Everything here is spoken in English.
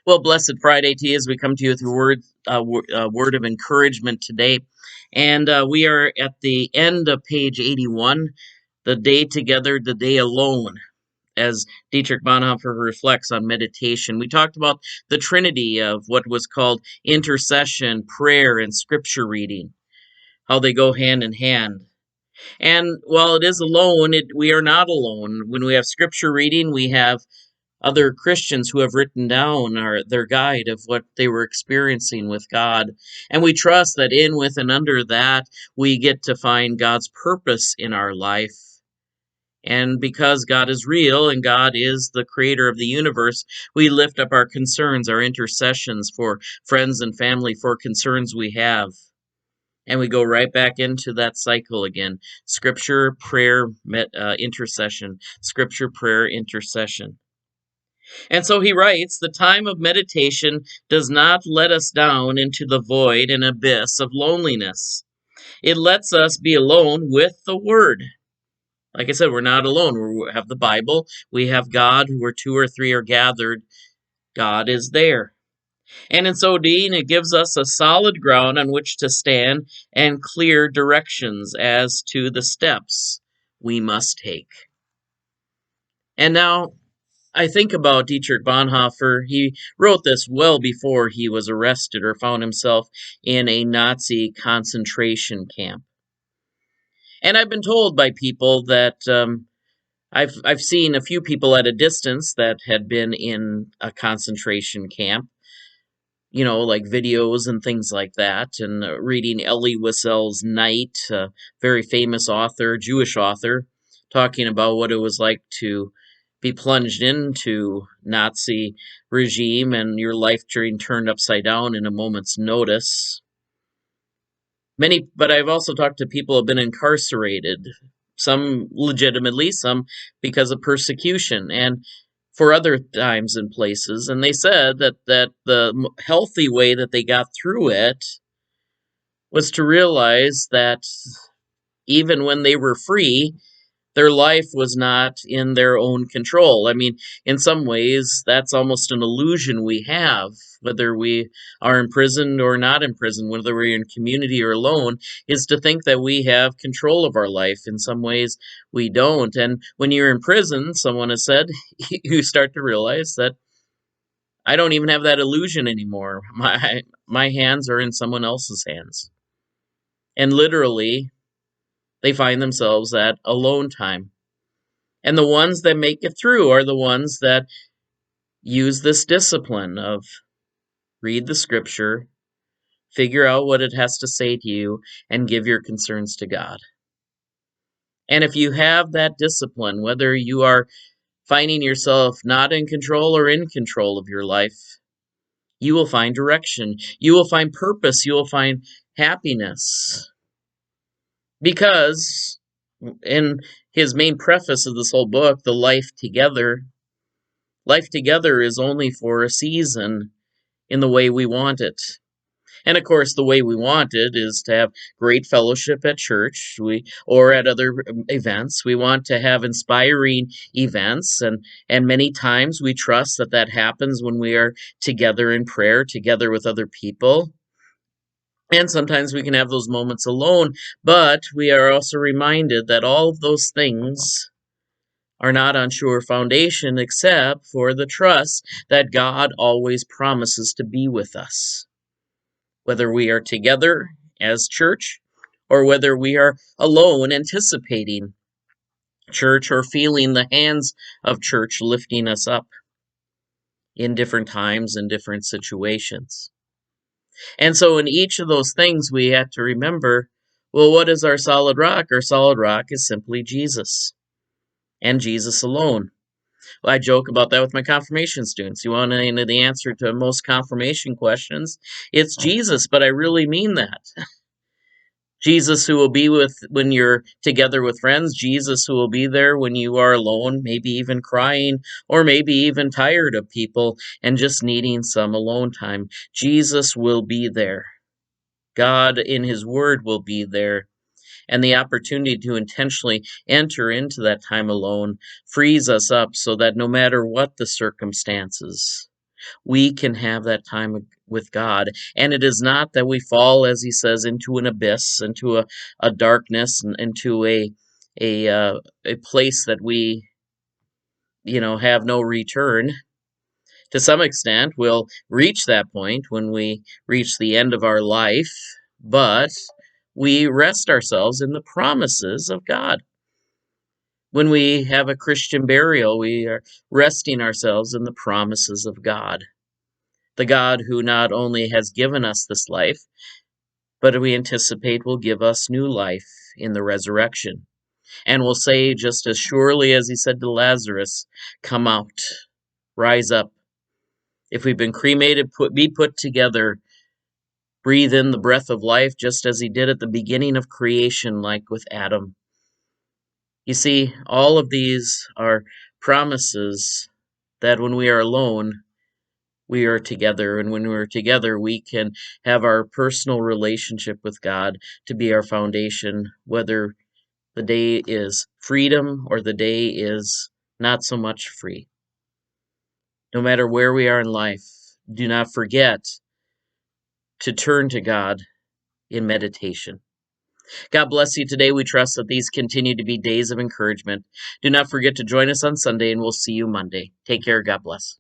Well, blessed Friday to you as we come to you with a word of encouragement today. And we are at the end of page 81, the day together, the day alone, as Dietrich Bonhoeffer reflects on meditation. We talked about the trinity of what was called intercession, prayer, and scripture reading, how they go hand in hand. And while it is alone, we are not alone. When we have scripture reading, we have other Christians who have written down their guide of what they were experiencing with God. And we trust that in, with, and under that, we get to find God's purpose in our life. And because God is real and God is the creator of the universe, we lift up our concerns, our intercessions for friends and family, for concerns we have. And we go right back into that cycle again. Scripture, prayer, intercession. Scripture, prayer, intercession. And so he writes, the time of meditation does not let us down into the void and abyss of loneliness. It lets us be alone with the Word. Like I said, we're not alone. We have the Bible. We have God, where two or three are gathered. God is there. And in so doing, it gives us a solid ground on which to stand and clear directions as to the steps we must take. And now, I think about Dietrich Bonhoeffer. He wrote this well before he was arrested or found himself in a Nazi concentration camp. And I've been told by people that I've seen a few people at a distance that had been in a concentration camp, like videos and things like that, and reading Elie Wiesel's Night, a very famous author, Jewish author, talking about what it was like to be plunged into Nazi regime and your life being turned upside down in a moment's notice. But I've also talked to people who have been incarcerated, some legitimately, some because of persecution, and for other times and places. And they said that the healthy way that they got through it was to realize that even when they were free, their life was not in their own control. I mean, in some ways, that's almost an illusion we have, whether we are imprisoned or not imprisoned, whether we're in community or alone, is to think that we have control of our life. In some ways, we don't. And when you're in prison, someone has said, you start to realize that I don't even have that illusion anymore. My hands are in someone else's hands. And literally, they find themselves at alone time. And the ones that make it through are the ones that use this discipline of read the scripture, figure out what it has to say to you, and give your concerns to God. And if you have that discipline, whether you are finding yourself not in control or in control of your life, you will find direction. You will find purpose. You will find happiness. Because in his main preface of this whole book, The Life Together is only for a season in the way we want it. And of course, the way we want it is to have great fellowship at church or at other events. We want to have inspiring events, and many times we trust that happens when we are together in prayer, together with other people. And sometimes we can have those moments alone, but we are also reminded that all of those things are not on sure foundation except for the trust that God always promises to be with us. Whether we are together as church or whether we are alone anticipating church or feeling the hands of church lifting us up in different times and different situations. And so in each of those things, we have to remember, well, what is our solid rock? Our solid rock is simply Jesus and Jesus alone. Well, I joke about that with my confirmation students. You want to know the answer to most confirmation questions? It's Jesus, but I really mean that. Jesus who will be with when you're together with friends, Jesus who will be there when you are alone, maybe even crying, or maybe even tired of people and just needing some alone time. Jesus will be there. God in his word will be there. And the opportunity to intentionally enter into that time alone frees us up so that no matter what the circumstances, We can have that time with God. And it is not that we fall, as he says, into an abyss, into a darkness, and into a place that we, have no return. To some extent, we'll reach that point when we reach the end of our life, but we rest ourselves in the promises of God. When we have a Christian burial, we are resting ourselves in the promises of God. The God who not only has given us this life, but we anticipate will give us new life in the resurrection. And will say, just as surely as he said to Lazarus, come out, rise up. If we've been cremated, be put together, breathe in the breath of life, just as he did at the beginning of creation, like with Adam. You see, all of these are promises that when we are alone, we are together. And when we're together, we can have our personal relationship with God to be our foundation, whether the day is freedom or the day is not so much free. No matter where we are in life, do not forget to turn to God in meditation. God bless you today. We trust that these continue to be days of encouragement. Do not forget to join us on Sunday, and we'll see you Monday. Take care. God bless.